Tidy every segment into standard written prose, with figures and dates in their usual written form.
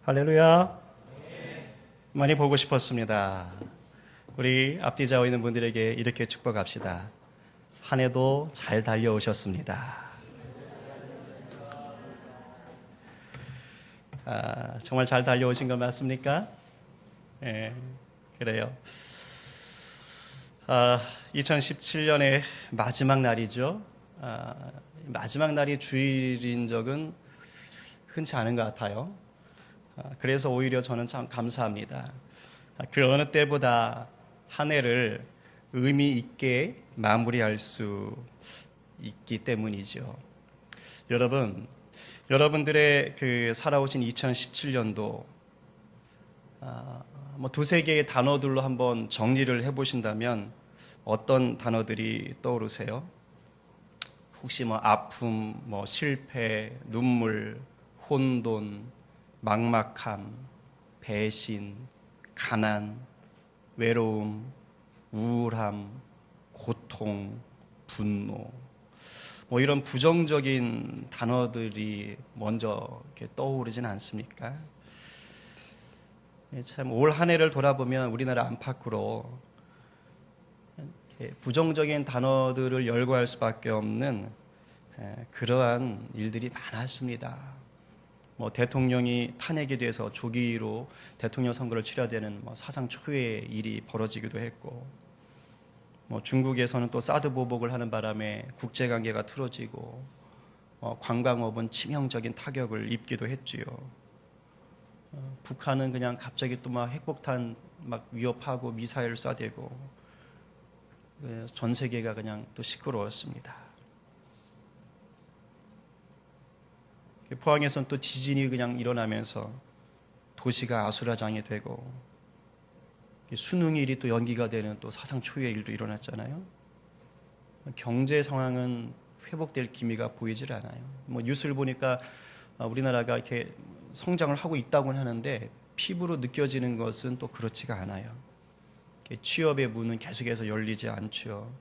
할렐루야. 많이 보고 싶었습니다. 우리 앞뒤 좌우 있는 분들에게 이렇게 축복합시다. 한 해도 잘 달려오셨습니다. 정말 잘 달려오신 거 맞습니까? 네, 그래요. 2017년의 마지막 날이죠. 마지막 날이 주일인 적은 흔치 않은 것 같아요. 그래서 오히려 저는 참 감사합니다. 그 어느 때보다 한 해를 의미 있게 마무리할 수 있기 때문이죠. 여러분들의 그 살아오신 2017년도 두세 개의 단어들로 한번 정리를 해보신다면 어떤 단어들이 떠오르세요? 혹시 아픔, 실패, 눈물, 혼돈, 막막함, 배신, 가난, 외로움, 우울함, 고통, 분노, 이런 부정적인 단어들이 먼저 이렇게 떠오르진 않습니까? 참 올 한 해를 돌아보면 우리나라 안팎으로 부정적인 단어들을 열거할 수밖에 없는 그러한 일들이 많았습니다. 대통령이 탄핵이 돼서 조기로 대통령 선거를 치러야 되는 사상 초유의 일이 벌어지기도 했고, 중국에서는 또 사드 보복을 하는 바람에 국제관계가 틀어지고, 관광업은 치명적인 타격을 입기도 했지요. 북한은 그냥 갑자기 또 핵폭탄 위협하고 미사일을 쏴대고, 전 세계가 그냥 또 시끄러웠습니다. 포항에서는 또 지진이 그냥 일어나면서 도시가 아수라장이 되고, 수능일이 또 연기가 되는 또 사상 초유의 일도 일어났잖아요. 경제 상황은 회복될 기미가 보이질 않아요. 뉴스를 보니까 우리나라가 이렇게 성장을 하고 있다고는 하는데 피부로 느껴지는 것은 또 그렇지가 않아요. 취업의 문은 계속해서 열리지 않죠.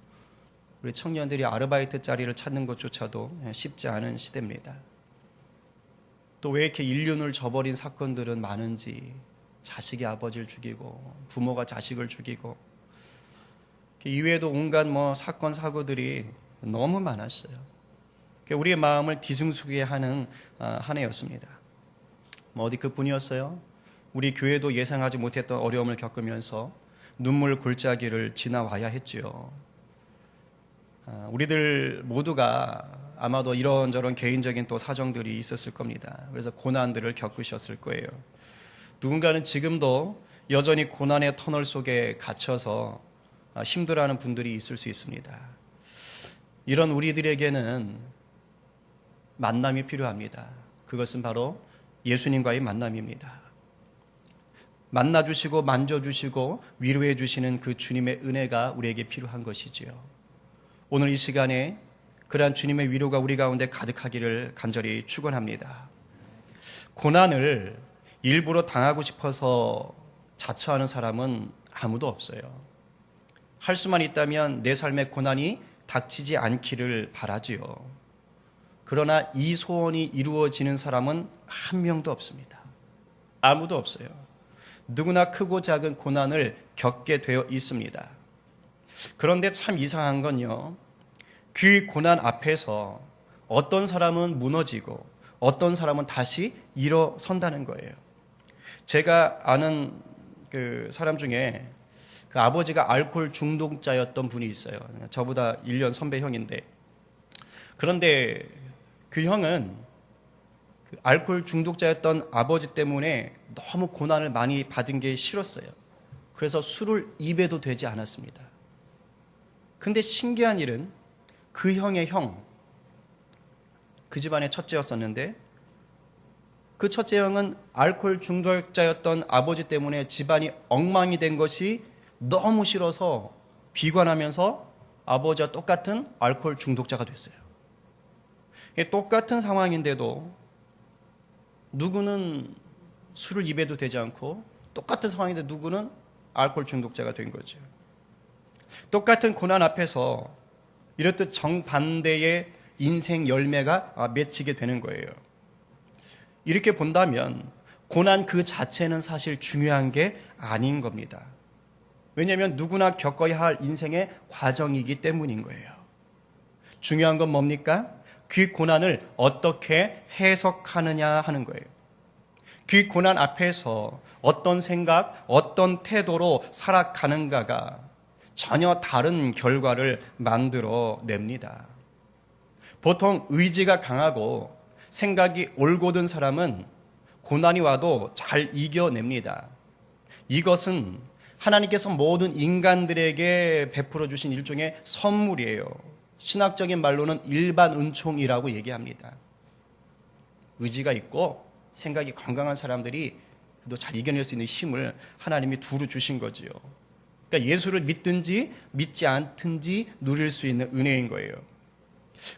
우리 청년들이 아르바이트 자리를 찾는 것조차도 쉽지 않은 시대입니다. 또 왜 이렇게 인륜을 저버린 사건들은 많은지, 자식이 아버지를 죽이고 부모가 자식을 죽이고, 이외에도 온갖 사건 사고들이 너무 많았어요. 우리의 마음을 뒤숭숭하게 하는 한 해였습니다. 어디 그뿐이었어요? 우리 교회도 예상하지 못했던 어려움을 겪으면서 눈물 골짜기를 지나와야 했지요. 우리들 모두가 아마도 이런저런 개인적인 또 사정들이 있었을 겁니다. 그래서 고난들을 겪으셨을 거예요. 누군가는 지금도 여전히 고난의 터널 속에 갇혀서 힘들어하는 분들이 있을 수 있습니다. 이런 우리들에게는 만남이 필요합니다. 그것은 바로 예수님과의 만남입니다. 만나주시고 만져주시고 위로해 주시는 그 주님의 은혜가 우리에게 필요한 것이지요. 오늘 이 시간에 그러한 주님의 위로가 우리 가운데 가득하기를 간절히 축원합니다. 고난을 일부러 당하고 싶어서 자처하는 사람은 아무도 없어요. 할 수만 있다면 내 삶의 고난이 닥치지 않기를 바라지요. 그러나 이 소원이 이루어지는 사람은 한 명도 없습니다. 아무도 없어요. 누구나 크고 작은 고난을 겪게 되어 있습니다. 그런데 참 이상한 건요, 그 고난 앞에서 어떤 사람은 무너지고 어떤 사람은 다시 일어선다는 거예요. 제가 아는 그 사람 중에 그 아버지가 알코올 중독자였던 분이 있어요. 저보다 1년 선배 형인데, 그런데 그 형은 그 알코올 중독자였던 아버지 때문에 너무 고난을 많이 받은 게 싫었어요. 그래서 술을 입에도 대지 않았습니다. 근데 신기한 일은 그 형의 형, 그 집안의 첫째였었는데, 그 첫째 형은 알코올 중독자였던 아버지 때문에 집안이 엉망이 된 것이 너무 싫어서 비관하면서 아버지와 똑같은 알코올 중독자가 됐어요. 똑같은 상황인데도 누구는 술을 입에도 대지 않고, 똑같은 상황인데 누구는 알코올 중독자가 된 거죠. 똑같은 고난 앞에서 이렇듯 정반대의 인생 열매가 맺히게 되는 거예요. 이렇게 본다면 고난 그 자체는 사실 중요한 게 아닌 겁니다. 왜냐하면 누구나 겪어야 할 인생의 과정이기 때문인 거예요. 중요한 건 뭡니까? 그 고난을 어떻게 해석하느냐 하는 거예요. 그 고난 앞에서 어떤 생각, 어떤 태도로 살아가는가가 전혀 다른 결과를 만들어 냅니다. 보통 의지가 강하고 생각이 올곧은 사람은 고난이 와도 잘 이겨냅니다. 이것은 하나님께서 모든 인간들에게 베풀어 주신 일종의 선물이에요. 신학적인 말로는 일반 은총이라고 얘기합니다. 의지가 있고 생각이 건강한 사람들이 또 잘 이겨낼 수 있는 힘을 하나님이 두루 주신 거지요. 그러니까 예수를 믿든지 믿지 않든지 누릴 수 있는 은혜인 거예요.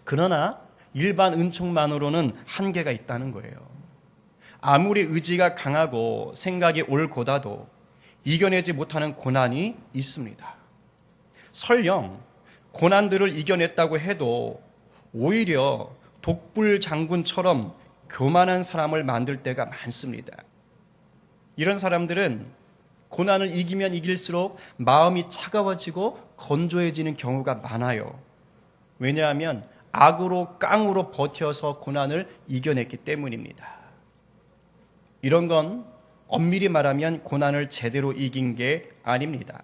그러나 일반 은총만으로는 한계가 있다는 거예요. 아무리 의지가 강하고 생각이 올곧아도 이겨내지 못하는 고난이 있습니다. 설령 고난들을 이겨냈다고 해도 오히려 독불 장군처럼 교만한 사람을 만들 때가 많습니다. 이런 사람들은 고난을 이기면 이길수록 마음이 차가워지고 건조해지는 경우가 많아요. 왜냐하면 악으로 깡으로 버텨서 고난을 이겨냈기 때문입니다. 이런 건 엄밀히 말하면 고난을 제대로 이긴 게 아닙니다.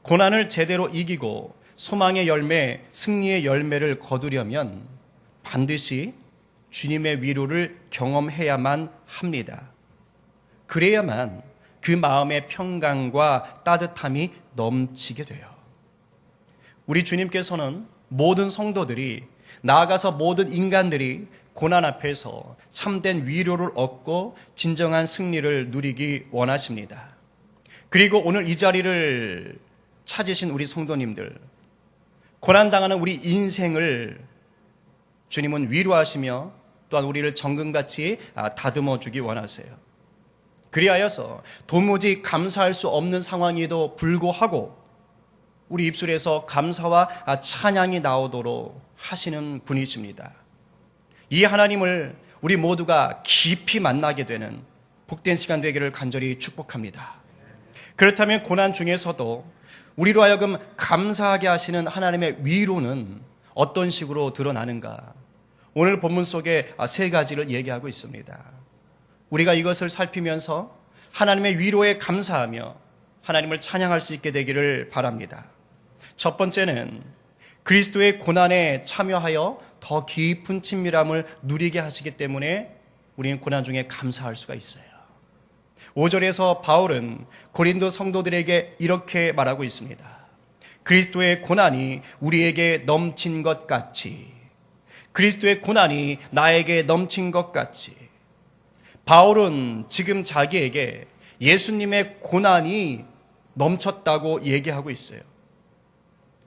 고난을 제대로 이기고 소망의 열매, 승리의 열매를 거두려면 반드시 주님의 위로를 경험해야만 합니다. 그래야만 그 마음의 평강과 따뜻함이 넘치게 돼요. 우리 주님께서는 모든 성도들이, 나아가서 모든 인간들이 고난 앞에서 참된 위로를 얻고 진정한 승리를 누리기 원하십니다. 그리고 오늘 이 자리를 찾으신 우리 성도님들, 고난당하는 우리 인생을 주님은 위로하시며 또한 우리를 정금같이 다듬어 주기 원하세요. 그리하여서 도무지 감사할 수 없는 상황에도 불구하고 우리 입술에서 감사와 찬양이 나오도록 하시는 분이십니다. 이 하나님을 우리 모두가 깊이 만나게 되는 복된 시간 되기를 간절히 축복합니다. 그렇다면 고난 중에서도 우리로 하여금 감사하게 하시는 하나님의 위로는 어떤 식으로 드러나는가? 오늘 본문 속에 세 가지를 얘기하고 있습니다. 우리가 이것을 살피면서 하나님의 위로에 감사하며 하나님을 찬양할 수 있게 되기를 바랍니다. 첫 번째는 그리스도의 고난에 참여하여 더 깊은 친밀함을 누리게 하시기 때문에 우리는 고난 중에 감사할 수가 있어요. 5절에서 바울은 고린도 성도들에게 이렇게 말하고 있습니다. 그리스도의 고난이 우리에게 넘친 것 같이, 그리스도의 고난이 나에게 넘친 것 같이. 바울은 지금 자기에게 예수님의 고난이 넘쳤다고 얘기하고 있어요.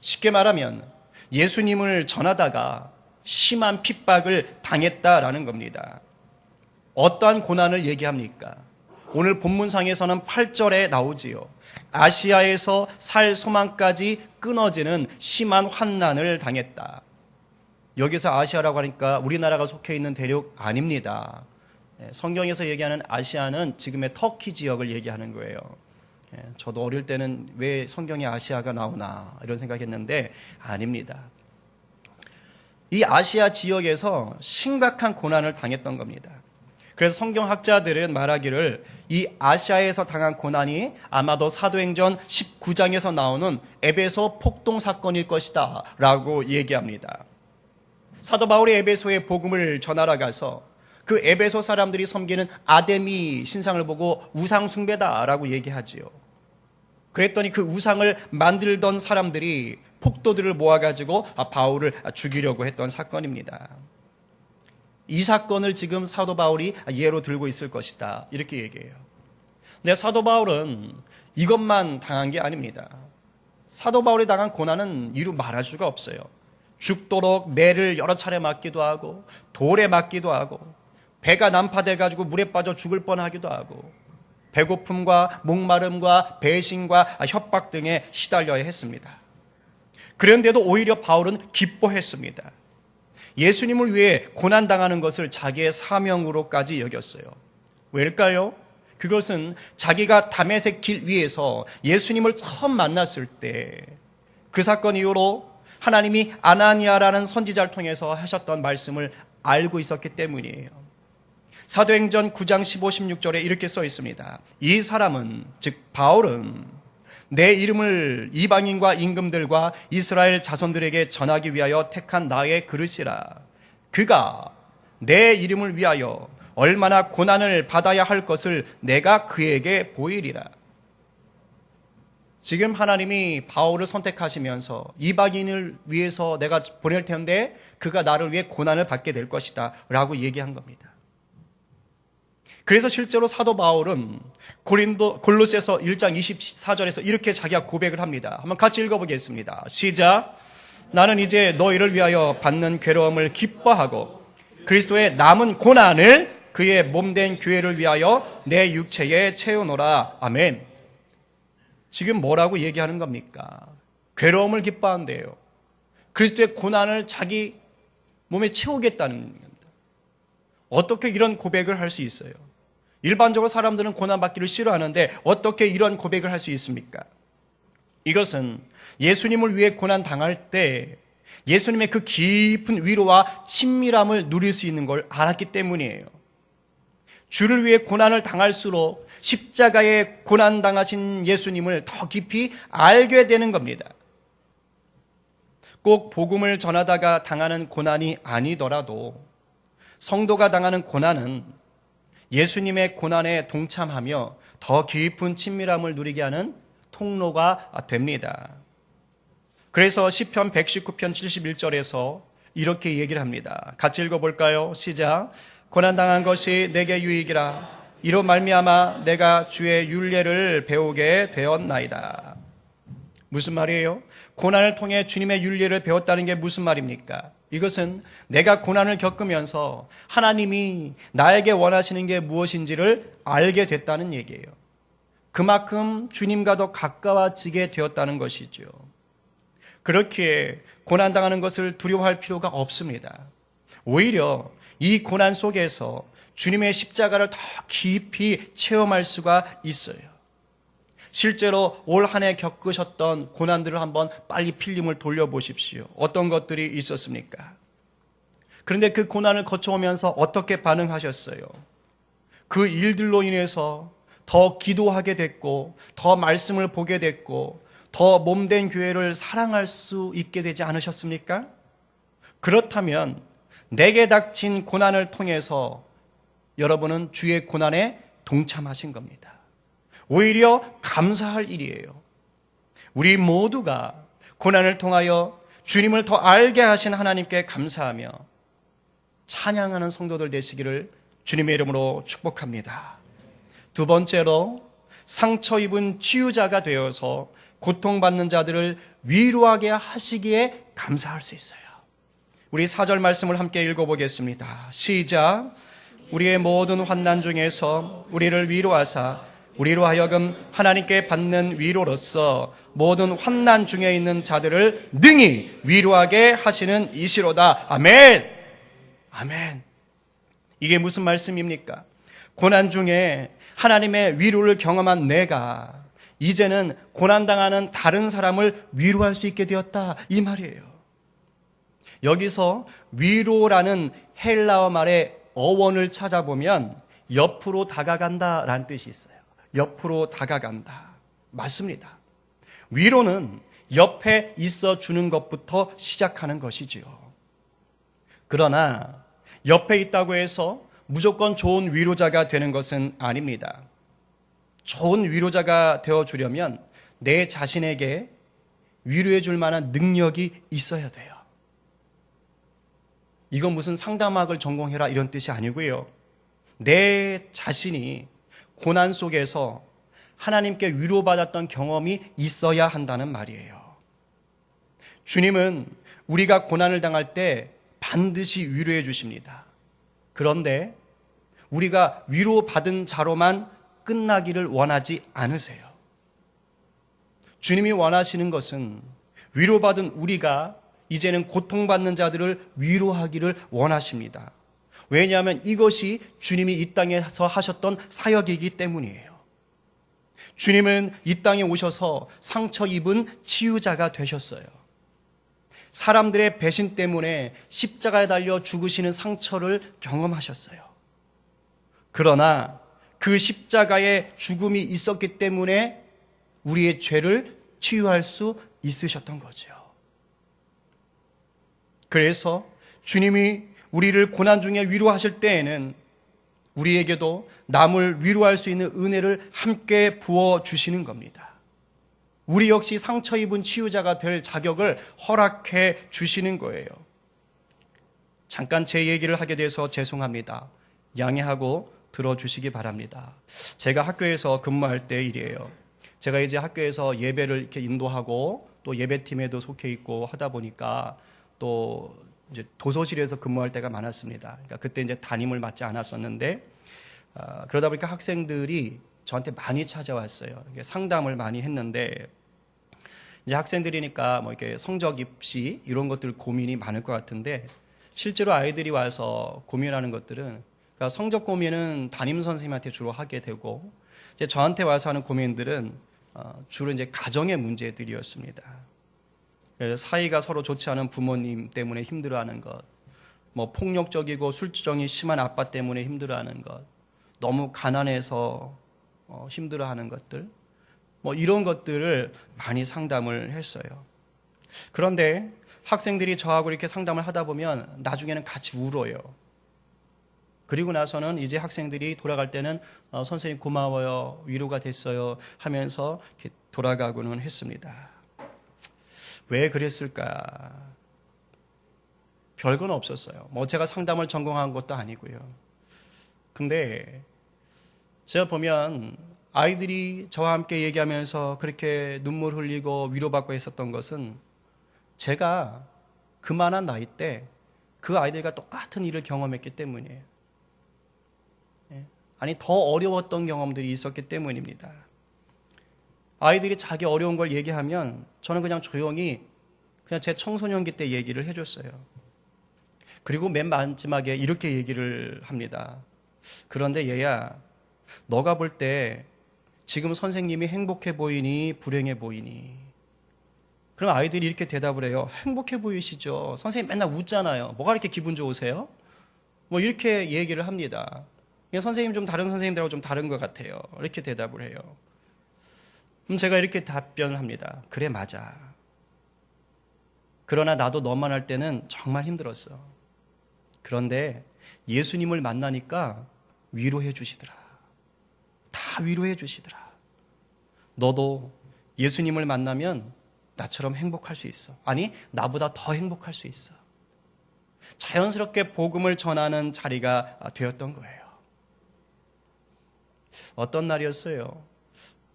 쉽게 말하면 예수님을 전하다가 심한 핍박을 당했다라는 겁니다. 어떠한 고난을 얘기합니까? 오늘 본문상에서는 8절에 나오지요. 아시아에서 살 소망까지 끊어지는 심한 환난을 당했다. 여기서 아시아라고 하니까 우리나라가 속해 있는 대륙 아닙니다. 성경에서 얘기하는 아시아는 지금의 터키 지역을 얘기하는 거예요. 저도 어릴 때는 왜 성경에 아시아가 나오나 이런 생각했는데 아닙니다. 이 아시아 지역에서 심각한 고난을 당했던 겁니다. 그래서 성경학자들은 말하기를 이 아시아에서 당한 고난이 아마도 사도행전 19장에서 나오는 에베소 폭동 사건일 것이다 라고 얘기합니다. 사도 바울이 에베소에 복음을 전하러 가서 그 에베소 사람들이 섬기는 아데미 신상을 보고 우상 숭배다라고 얘기하지요. 그랬더니 그 우상을 만들던 사람들이 폭도들을 모아가지고 바울을 죽이려고 했던 사건입니다. 이 사건을 지금 사도 바울이 예로 들고 있을 것이다 이렇게 얘기해요. 근데 사도 바울은 이것만 당한 게 아닙니다. 사도 바울이 당한 고난은 이루 말할 수가 없어요. 죽도록 매를 여러 차례 맞기도 하고 돌에 맞기도 하고 배가 난파돼가지고 물에 빠져 죽을 뻔하기도 하고 배고픔과 목마름과 배신과 협박 등에 시달려야 했습니다. 그런데도 오히려 바울은 기뻐했습니다. 예수님을 위해 고난당하는 것을 자기의 사명으로까지 여겼어요. 왜일까요? 그것은 자기가 다메섹 길 위에서 예수님을 처음 만났을 때 그 사건 이후로 하나님이 아나니아라는 선지자를 통해서 하셨던 말씀을 알고 있었기 때문이에요. 사도행전 9장 15, 16절에 이렇게 써 있습니다. 이 사람은, 즉 바울은 내 이름을 이방인과 임금들과 이스라엘 자손들에게 전하기 위하여 택한 나의 그릇이라. 그가 내 이름을 위하여 얼마나 고난을 받아야 할 것을 내가 그에게 보이리라. 지금 하나님이 바울을 선택하시면서 이방인을 위해서 내가 보낼 텐데 그가 나를 위해 고난을 받게 될 것이다 라고 얘기한 겁니다. 그래서 실제로 사도 바울은 골로새서 1장 24절에서 이렇게 자기가 고백을 합니다. 한번 같이 읽어보겠습니다. 시작. 나는 이제 너희를 위하여 받는 괴로움을 기뻐하고 그리스도의 남은 고난을 그의 몸된 교회를 위하여 내 육체에 채우노라. 아멘. 지금 뭐라고 얘기하는 겁니까? 괴로움을 기뻐한대요. 그리스도의 고난을 자기 몸에 채우겠다는 겁니다. 어떻게 이런 고백을 할 수 있어요? 일반적으로 사람들은 고난받기를 싫어하는데 어떻게 이런 고백을 할 수 있습니까? 이것은 예수님을 위해 고난 당할 때 예수님의 그 깊은 위로와 친밀함을 누릴 수 있는 걸 알았기 때문이에요. 주를 위해 고난을 당할수록 십자가에 고난당하신 예수님을 더 깊이 알게 되는 겁니다. 꼭 복음을 전하다가 당하는 고난이 아니더라도 성도가 당하는 고난은 예수님의 고난에 동참하며 더 깊은 친밀함을 누리게 하는 통로가 됩니다. 그래서 시편 119편 71절에서 이렇게 얘기를 합니다. 같이 읽어볼까요? 시작. 고난당한 것이 내게 유익이라. 이로 말미암아 내가 주의 율례를 배우게 되었나이다. 무슨 말이에요? 고난을 통해 주님의 율례를 배웠다는 게 무슨 말입니까? 이것은 내가 고난을 겪으면서 하나님이 나에게 원하시는 게 무엇인지를 알게 됐다는 얘기예요. 그만큼 주님과 더 가까워지게 되었다는 것이죠. 그렇기에 고난당하는 것을 두려워할 필요가 없습니다. 오히려 이 고난 속에서 주님의 십자가를 더 깊이 체험할 수가 있어요. 실제로 올 한 해 겪으셨던 고난들을 한번 빨리 필름을 돌려보십시오. 어떤 것들이 있었습니까? 그런데 그 고난을 거쳐오면서 어떻게 반응하셨어요? 그 일들로 인해서 더 기도하게 됐고, 더 말씀을 보게 됐고, 더 몸된 교회를 사랑할 수 있게 되지 않으셨습니까? 그렇다면 내게 닥친 고난을 통해서 여러분은 주의 고난에 동참하신 겁니다. 오히려 감사할 일이에요. 우리 모두가 고난을 통하여 주님을 더 알게 하신 하나님께 감사하며 찬양하는 성도들 되시기를 주님의 이름으로 축복합니다. 두 번째로 상처 입은 치유자가 되어서 고통받는 자들을 위로하게 하시기에 감사할 수 있어요. 우리 4절 말씀을 함께 읽어보겠습니다. 시작. 우리의 모든 환난 중에서 우리를 위로하사 우리로 하여금 하나님께 받는 위로로서 모든 환난 중에 있는 자들을 능히 위로하게 하시는 이시로다. 아멘. 아멘. 이게 무슨 말씀입니까? 고난 중에 하나님의 위로를 경험한 내가 이제는 고난당하는 다른 사람을 위로할 수 있게 되었다, 이 말이에요. 여기서 위로라는 헬라어 말의 어원을 찾아보면 옆으로 다가간다라는 뜻이 있어요. 옆으로 다가간다. 맞습니다. 위로는 옆에 있어 주는 것부터 시작하는 것이지요. 그러나 옆에 있다고 해서 무조건 좋은 위로자가 되는 것은 아닙니다. 좋은 위로자가 되어주려면 내 자신에게 위로해 줄 만한 능력이 있어야 돼요. 이건 무슨 상담학을 전공해라 이런 뜻이 아니고요. 내 자신이 고난 속에서 하나님께 위로받았던 경험이 있어야 한다는 말이에요. 주님은 우리가 고난을 당할 때 반드시 위로해 주십니다. 그런데 우리가 위로받은 자로만 끝나기를 원하지 않으세요. 주님이 원하시는 것은 위로받은 우리가 이제는 고통받는 자들을 위로하기를 원하십니다. 왜냐하면 이것이 주님이 이 땅에서 하셨던 사역이기 때문이에요. 주님은 이 땅에 오셔서 상처 입은 치유자가 되셨어요. 사람들의 배신 때문에 십자가에 달려 죽으시는 상처를 경험하셨어요. 그러나 그 십자가의 죽음이 있었기 때문에 우리의 죄를 치유할 수 있으셨던 거죠. 그래서 주님이 우리를 고난 중에 위로하실 때에는 우리에게도 남을 위로할 수 있는 은혜를 함께 부어주시는 겁니다. 우리 역시 상처 입은 치유자가 될 자격을 허락해 주시는 거예요. 잠깐 제 얘기를 하게 돼서 죄송합니다. 양해하고 들어주시기 바랍니다. 제가 학교에서 근무할 때 일이에요. 제가 이제 학교에서 예배를 이렇게 인도하고 또 예배팀에도 속해 있고 하다 보니까 또 이제 도서실에서 근무할 때가 많았습니다. 그러니까 그때 이제 담임을 맡지 않았었는데 그러다 보니까 학생들이 저한테 많이 찾아왔어요. 상담을 많이 했는데 이제 학생들이니까 뭐 이렇게 성적 입시 이런 것들 고민이 많을 것 같은데 실제로 아이들이 와서 고민하는 것들은 그러니까 성적 고민은 담임 선생님한테 주로 하게 되고 이제 저한테 와서 하는 고민들은 주로 이제 가정의 문제들이었습니다. 사이가 서로 좋지 않은 부모님 때문에 힘들어하는 것, 뭐 폭력적이고 술주정이 심한 아빠 때문에 힘들어하는 것, 너무 가난해서 힘들어하는 것들, 뭐 이런 것들을 많이 상담을 했어요. 그런데 학생들이 저하고 이렇게 상담을 하다 보면 나중에는 같이 울어요. 그리고 나서는 이제 학생들이 돌아갈 때는 선생님 고마워요, 위로가 됐어요 하면서 이렇게 돌아가고는 했습니다. 왜 그랬을까? 별건 없었어요. 뭐 제가 상담을 전공한 것도 아니고요. 근데 제가 보면 아이들이 저와 함께 얘기하면서 그렇게 눈물 흘리고 위로받고 했었던 것은 제가 그만한 나이 때 그 아이들과 똑같은 일을 경험했기 때문이에요. 아니, 더 어려웠던 경험들이 있었기 때문입니다. 아이들이 자기 어려운 걸 얘기하면 저는 그냥 조용히 그냥 제 청소년기 때 얘기를 해줬어요. 그리고 맨 마지막에 이렇게 얘기를 합니다. 그런데 얘야, 너가 볼 때 지금 선생님이 행복해 보이니 불행해 보이니? 그럼 아이들이 이렇게 대답을 해요. 행복해 보이시죠? 선생님 맨날 웃잖아요. 뭐가 이렇게 기분 좋으세요? 뭐 이렇게 얘기를 합니다. 선생님 좀 다른 선생님들하고 좀 다른 것 같아요. 이렇게 대답을 해요. 그럼 제가 이렇게 답변을 합니다. 그래, 맞아. 그러나 나도 너만 할 때는 정말 힘들었어. 그런데 예수님을 만나니까 위로해 주시더라. 다 위로해 주시더라. 너도 예수님을 만나면 나처럼 행복할 수 있어. 아니, 나보다 더 행복할 수 있어. 자연스럽게 복음을 전하는 자리가 되었던 거예요. 어떤 날이었어요?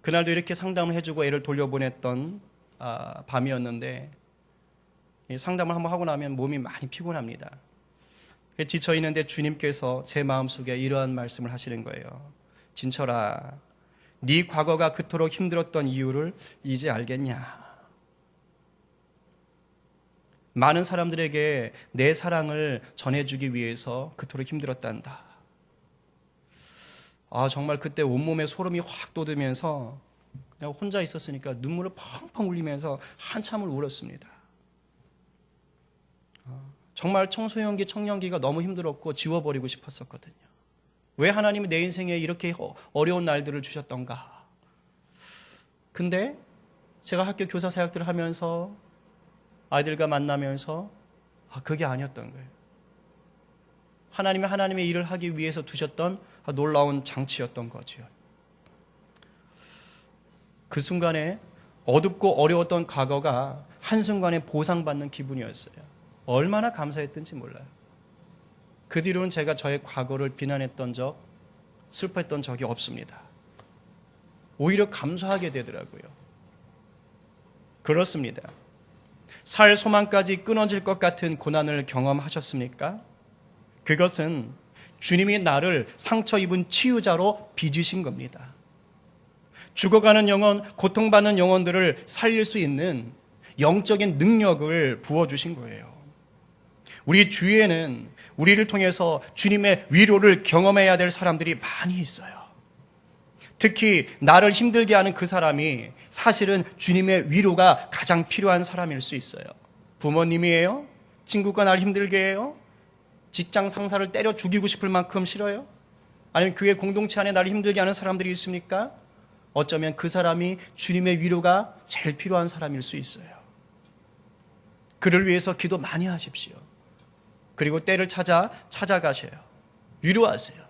그날도 이렇게 상담을 해주고 애를 돌려보냈던 밤이었는데 상담을 한번 하고 나면 몸이 많이 피곤합니다. 지쳐있는데 주님께서 제 마음속에 이러한 말씀을 하시는 거예요. 진철아, 네 과거가 그토록 힘들었던 이유를 이제 알겠냐? 많은 사람들에게 내 사랑을 전해주기 위해서 그토록 힘들었단다. 정말 그때 온몸에 소름이 확 돋으면서 그냥 혼자 있었으니까 눈물을 펑펑 흘리면서 한참을 울었습니다. 정말 청소년기, 청년기가 너무 힘들었고 지워버리고 싶었었거든요. 왜 하나님이 내 인생에 이렇게 어려운 날들을 주셨던가? 근데 제가 학교 교사 사역들을 하면서 아이들과 만나면서 그게 아니었던 거예요. 하나님이 하나님의 일을 하기 위해서 두셨던 놀라운 장치였던 거죠. 그 순간에 어둡고 어려웠던 과거가 한순간에 보상받는 기분이었어요. 얼마나 감사했던지 몰라요. 그 뒤로는 제가 저의 과거를 비난했던 적, 슬퍼했던 적이 없습니다. 오히려 감사하게 되더라고요. 그렇습니다. 살 소망까지 끊어질 것 같은 고난을 경험하셨습니까? 그것은 주님이 나를 상처 입은 치유자로 빚으신 겁니다. 죽어가는 영혼, 고통받는 영혼들을 살릴 수 있는 영적인 능력을 부어주신 거예요. 우리 주위에는 우리를 통해서 주님의 위로를 경험해야 될 사람들이 많이 있어요. 특히 나를 힘들게 하는 그 사람이 사실은 주님의 위로가 가장 필요한 사람일 수 있어요. 부모님이에요? 친구가 나를 힘들게 해요? 직장 상사를 때려 죽이고 싶을 만큼 싫어요? 아니면 교회 공동체 안에 나를 힘들게 하는 사람들이 있습니까? 어쩌면 그 사람이 주님의 위로가 제일 필요한 사람일 수 있어요. 그를 위해서 기도 많이 하십시오. 그리고 때를 찾아가셔요. 위로하세요.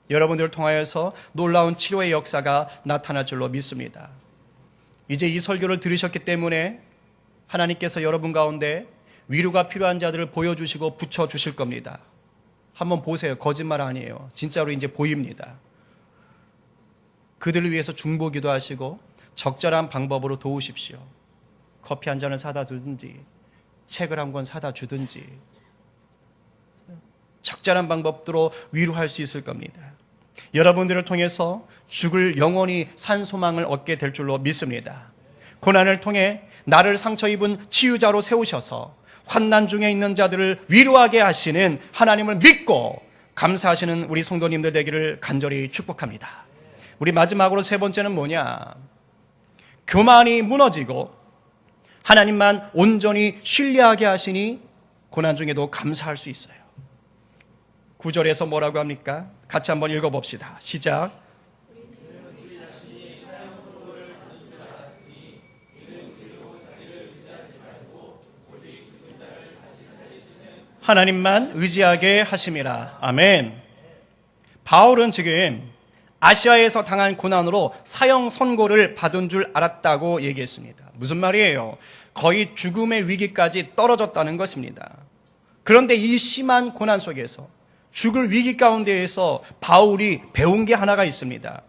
여러분들을 통하여서 놀라운 치료의 역사가 나타날 줄로 믿습니다. 이제 이 설교를 들으셨기 때문에 하나님께서 여러분 가운데 위로가 필요한 자들을 보여주시고 붙여주실 겁니다. 한번 보세요. 거짓말 아니에요. 진짜로 이제 보입니다. 그들을 위해서 중보기도 하시고 적절한 방법으로 도우십시오. 커피 한 잔을 사다 주든지 책을 한 권 사다 주든지 적절한 방법으로 위로할 수 있을 겁니다. 여러분들을 통해서 죽을 영원히 산 소망을 얻게 될 줄로 믿습니다. 고난을 통해 나를 상처 입은 치유자로 세우셔서 환난 중에 있는 자들을 위로하게 하시는 하나님을 믿고 감사하시는 우리 성도님들 되기를 간절히 축복합니다. 우리 마지막으로 세 번째는 뭐냐? 교만이 무너지고 하나님만 온전히 신뢰하게 하시니 고난 중에도 감사할 수 있어요. 9절에서 뭐라고 합니까? 같이 한번 읽어봅시다. 시작. 하나님만 의지하게 하심이라. 아멘. 바울은 지금 아시아에서 당한 고난으로 사형 선고를 받은 줄 알았다고 얘기했습니다. 무슨 말이에요? 거의 죽음의 위기까지 떨어졌다는 것입니다. 그런데 이 심한 고난 속에서 죽을 위기 가운데에서 바울이 배운 게 하나가 있습니다.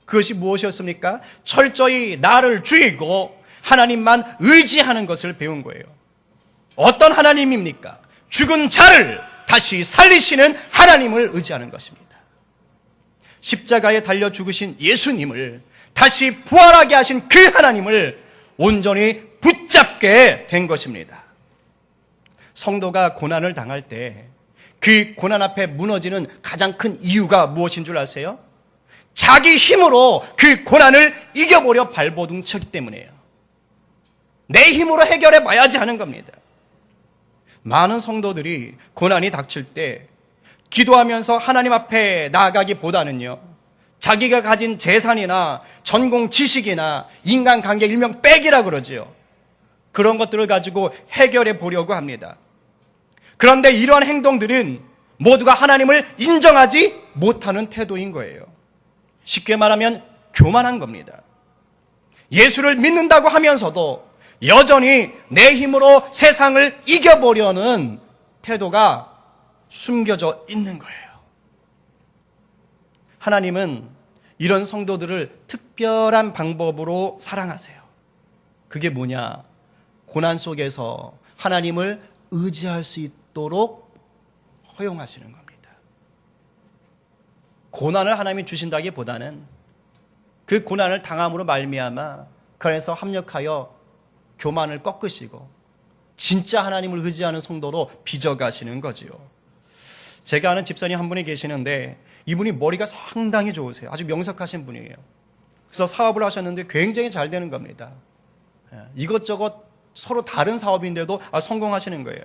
그것이 무엇이었습니까? 철저히 나를 죽이고 하나님만 의지하는 것을 배운 거예요. 어떤 하나님입니까? 죽은 자를 다시 살리시는 하나님을 의지하는 것입니다. 십자가에 달려 죽으신 예수님을 다시 부활하게 하신 그 하나님을 온전히 붙잡게 된 것입니다. 성도가 고난을 당할 때 그 고난 앞에 무너지는 가장 큰 이유가 무엇인 줄 아세요? 자기 힘으로 그 고난을 이겨보려 발버둥 쳤기 때문이에요. 내 힘으로 해결해 봐야지 하는 겁니다. 많은 성도들이 고난이 닥칠 때 기도하면서 하나님 앞에 나아가기보다는요, 자기가 가진 재산이나 전공 지식이나 인간관계 일명 백이라 그러지요. 그런 것들을 가지고 해결해 보려고 합니다. 그런데 이러한 행동들은 모두가 하나님을 인정하지 못하는 태도인 거예요. 쉽게 말하면 교만한 겁니다. 예수를 믿는다고 하면서도 여전히 내 힘으로 세상을 이겨보려는 태도가 숨겨져 있는 거예요. 하나님은 이런 성도들을 특별한 방법으로 사랑하세요. 그게 뭐냐? 고난 속에서 하나님을 의지할 수 있도록 허용하시는 겁니다. 고난을 하나님이 주신다기보다는 그 고난을 당함으로 말미암아 그래서 합력하여 교만을 꺾으시고 진짜 하나님을 의지하는 성도로 빚어가시는 거지요. 제가 아는 집사님 한 분이 계시는데 이분이 머리가 상당히 좋으세요. 아주 명석하신 분이에요. 그래서 사업을 하셨는데 굉장히 잘 되는 겁니다. 이것저것 서로 다른 사업인데도 성공하시는 거예요.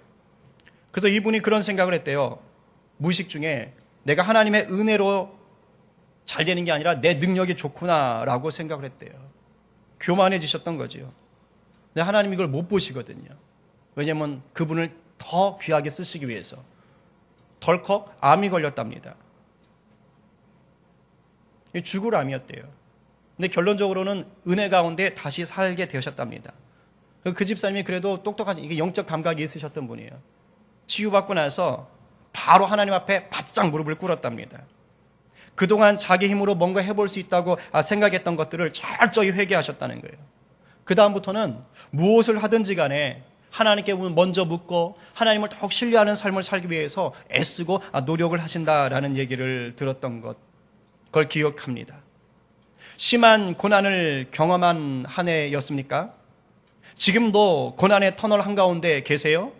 그래서 이분이 그런 생각을 했대요. 무의식 중에 내가 하나님의 은혜로 잘 되는 게 아니라 내 능력이 좋구나라고 생각을 했대요. 교만해지셨던 거지요. 근데 하나님 이걸 못 보시거든요. 왜냐하면 그분을 더 귀하게 쓰시기 위해서. 덜컥 암이 걸렸답니다. 죽을 암이었대요. 근데 결론적으로는 은혜 가운데 다시 살게 되셨답니다. 그 집사님이 그래도 똑똑하신, 이게 영적 감각이 있으셨던 분이에요. 치유받고 나서 바로 하나님 앞에 바짝 무릎을 꿇었답니다. 그동안 자기 힘으로 뭔가 해볼 수 있다고 생각했던 것들을 철저히 회개하셨다는 거예요. 그 다음부터는 무엇을 하든지 간에 하나님께 먼저 묻고 하나님을 더욱 신뢰하는 삶을 살기 위해서 애쓰고 노력을 하신다라는 얘기를 들었던 것, 그걸 기억합니다. 심한 고난을 경험한 한 해였습니까? 지금도 고난의 터널 한가운데 계세요?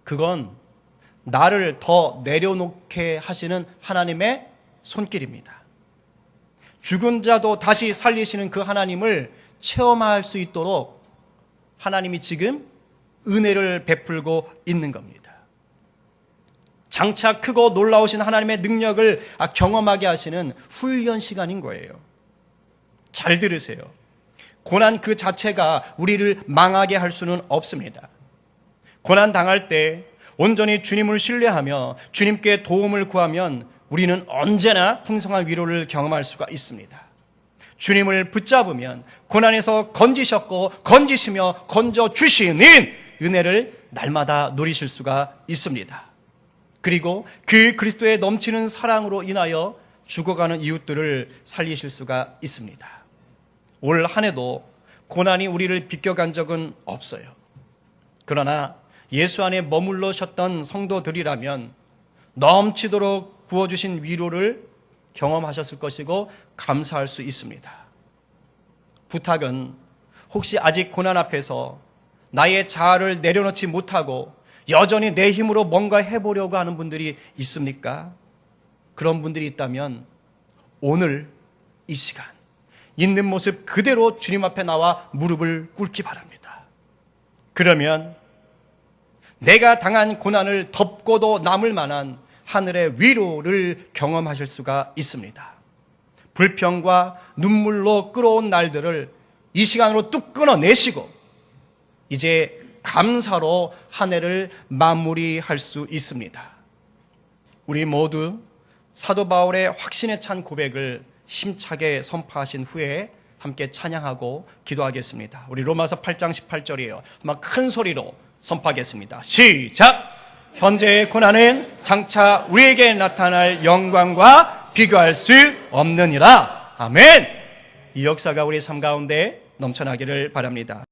그건 나를 더 내려놓게 하시는 하나님의 손길입니다. 죽은 자도 다시 살리시는 그 하나님을 체험할 수 있도록 하나님이 지금 은혜를 베풀고 있는 겁니다. 장차 크고 놀라우신 하나님의 능력을 경험하게 하시는 훈련 시간인 거예요. 잘 들으세요. 고난 그 자체가 우리를 망하게 할 수는 없습니다. 고난 당할 때 온전히 주님을 신뢰하며 주님께 도움을 구하면 우리는 언제나 풍성한 위로를 경험할 수가 있습니다. 주님을 붙잡으면 고난에서 건지셨고 건지시며 건져주시는 은혜를 날마다 누리실 수가 있습니다. 그리고 그 그리스도의 넘치는 사랑으로 인하여 죽어가는 이웃들을 살리실 수가 있습니다. 올 한 해도 고난이 우리를 비껴간 적은 없어요. 그러나 예수 안에 머물러셨던 성도들이라면 넘치도록 부어주신 위로를 경험하셨을 것이고 감사할 수 있습니다. 부탁은 혹시 아직 고난 앞에서 나의 자아를 내려놓지 못하고 여전히 내 힘으로 뭔가 해보려고 하는 분들이 있습니까? 그런 분들이 있다면 오늘 이 시간 있는 모습 그대로 주님 앞에 나와 무릎을 꿇기 바랍니다. 그러면 내가 당한 고난을 덮고도 남을 만한 하늘의 위로를 경험하실 수가 있습니다. 불평과 눈물로 끌어온 날들을 이 시간으로 뚝 끊어내시고 이제 감사로 한 해를 마무리할 수 있습니다. 우리 모두 사도 바울의 확신에 찬 고백을 힘차게 선포하신 후에 함께 찬양하고 기도하겠습니다. 우리 로마서 8장 18절이에요. 한번 큰 소리로 선포하겠습니다. 시작! 현재의 고난은 장차 우리에게 나타날 영광과 비교할 수 없느니라. 아멘! 이 역사가 우리 삶 가운데 넘쳐나기를 바랍니다.